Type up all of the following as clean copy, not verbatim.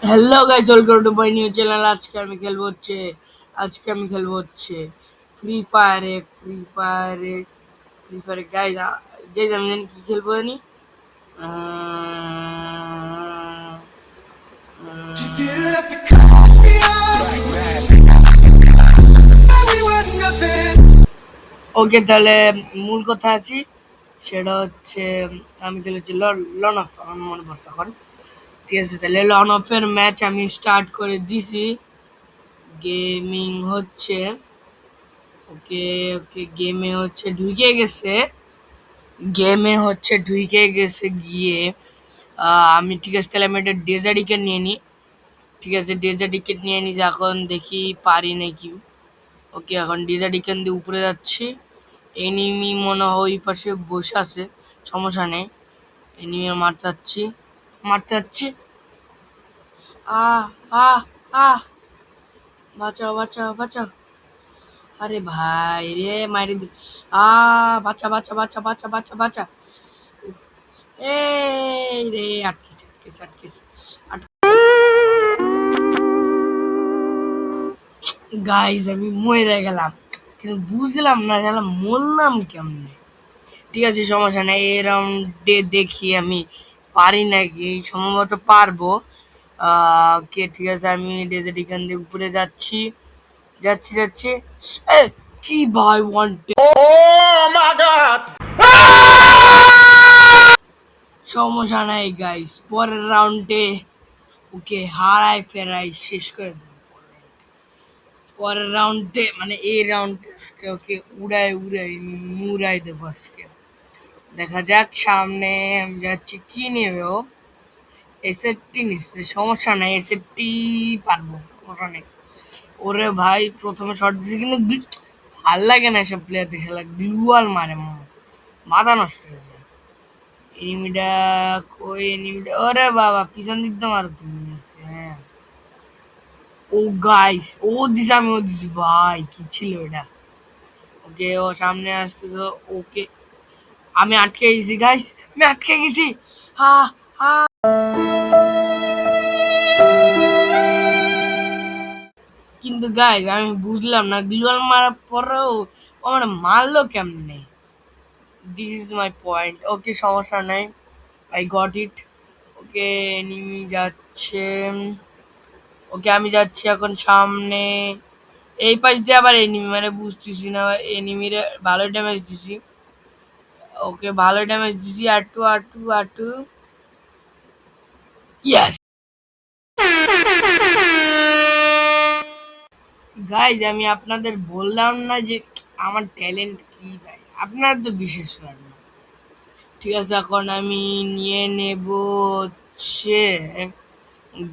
Hello guys, welcome to my new channel. আজকে আমি খেলবো হচ্ছে ফ্রি ফায়ারে গাইস। গাইস আমি জানি কি খেলবো জানি। ওকে, তাহলে মূল কথা আছি। সেটা হচ্ছে আমি খেলেছি লন অফ, আমার মনে পড়ছে এখন। ঠিক আছে, তাহলে লন অফের ম্যাচ আমি স্টার্ট করে দিছি। গেমিং হচ্ছে ওকে ওকে গেমে হচ্ছে ঢুকে গেছে গিয়ে। আমি ঠিক আছে, তাহলে আমি একটা ডেজার্টিকেট নিয়ে নিই। ঠিক আছে, ডেজার্টিকেট নিয়ে নিই যে এখন দেখি পারি নাকি। ওকে, এখন ডেজার্টিকেন দিয়ে উপরে যাচ্ছি। এনিমি মনে হয় ওই পাশে বসে আছে, সমস্যা নেই। এনিমি মারতে যাচ্ছি। আহ আহ আহ বাঁচাও বাঁচাও বাঁচাও। আরে ভাই রে, মাইরে দি। বাচ্চা বাচ্চা বাচ্চা বাচ্চা বাচ্চা বাচ্চা। উফ, এই রে, আটকেছে। গাইজ আমি মরে গেলাম, কিন্তু বুঝলাম না গেলাম মরলাম কেমনে। ঠিক আছে, সমস্যা নেই। এই রাউন্ডে দেখি আমি পারি নাকি, সম্ভবত পারবো। কে ঠিক আছে, আমি ডেজার্ট এখান দিয়ে উপরে যাচ্ছি। এ, কি ভাই, ওয়ান সমস্যা নাই গাইস, পরের রাউন্ডে ওকে হারাই ফেরাই শেষ করে দেবো। পরের রাউন্ডে মানে এই রাউন্ডে আজকে ওকে উড়াই মুড়াই দেবো আজকে। দেখা যাক সামনে আমি যাচ্ছি, কি নেবে ও। এসএফটি নিচ্ছে, সমস্যা নাই, এসএফটি পারবো, সমস্যা নেই। ওরে ভাই, প্রথমে শট দিছি কিন্তু ভাল লাগে না এসব প্লেয়ারদের, শালা গ্লুয়াল মারে, মাথা নষ্ট হয়ে যায়। এনিমিটা ওরে বাবা, পিছন দিক তো মারো তুমি। হ্যাঁ, ও গাইস, ও দিছি ভাই, কি ছিল এটা। ওকে, ও সামনে আসছে তো। ওকে, আমি আটকে গেছি গাইস, আমি আটকে গেছি। হা হা কিন্তু গাইস আমি বুঝলাম না, গ্লুয়াল মারার পরেও ও আমার মারলো কেমনে। This is my point. Okay, সমস্যা নাই, I got it. Okay, enemy যাচ্ছে। ওকে, আমি যাচ্ছি এখন সামনে। এই পাশ দিয়ে আবার এনিমি, মানে বুঝতেছি না। এনিমির ভালো ড্যামেজ দিছি। ওকে, ভালো ড্যামেজ দিছি। আর টু ইয়েস। গাইজ আমি আপনাদের বললাম না যে আমার ট্যালেন্ট কি ভাই, আপনারা তো বিশেষ করেন না। ঠিক আছে, এখন আমি নিয়ে নেব হচ্ছে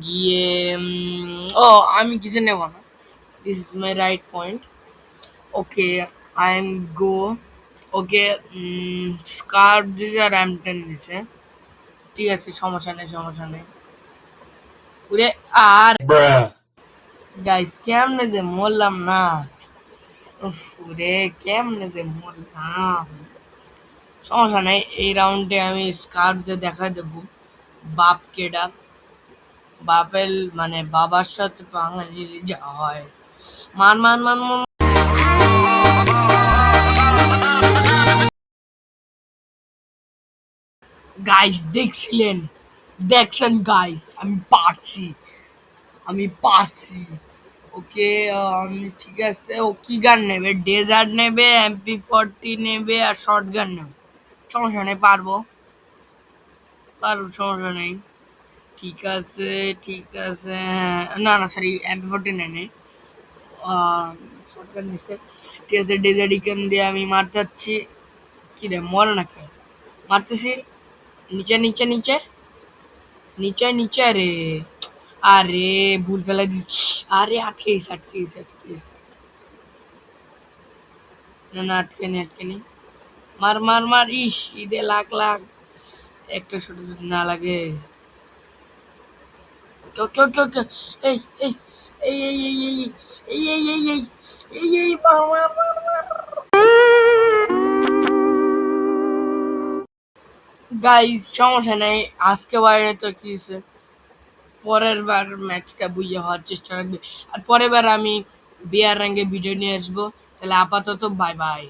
গিয়ে ও, আমি কিছু নেব না। This is my right point. Okay, I am go. Okay, scarf দিছে আর M10 দিছে। ঠিক আছে, সমস্যা নেই। ওরে, আর গাইস কেমনে যে মরলাম না। উফ, ওরে কেমনে যে মরলাম। সমস্যা নাই, এই রাউন্ডে আমি স্কার্ফ দিয়ে দেখা দেবো বাপ কেডা। বাপের মানে বাবার সাথে বাঙালি যা হয়। মান। গাইস দেখছেন গাইস, আমি পারছি। ওকে, ঠিক আছে। ও কি গান নেবে? ডেজার্ট নেবে, MP40 নেবে আর শর্ট গান নেবে। সমস্যা নেই, পারবো, সমস্যা নেই। ঠিক আছে, হ্যাঁ, না সরি, MP40 নেই। শর্ট গান নিচ্ছে। ঠিক আছে, ডেজার্ট ইকেন দিয়ে আমি মারতে যাচ্ছি। কি রে, মরে নাকি? মারতেছি। নিচে। আরে ভুল ফেলা দিচ্ছি। আরে আটকে গেছি। না, আটকে নি। মার। ইস, ঈদে লাখ একটা ছোট যদি না লাগে। ওকে। এই এই এই মার। গাইস সমস্যা নাই, আজকে বাইরে তো কি হয়েছে, পরের বার ম্যাচটা বুইয়া হওয়ার চেষ্টা রাখবে। আর পরের বার আমি বিয়ার র্যাঙ্কে ভিডিও নিয়ে আসবো। তাহলে আপাতত বাই বাই।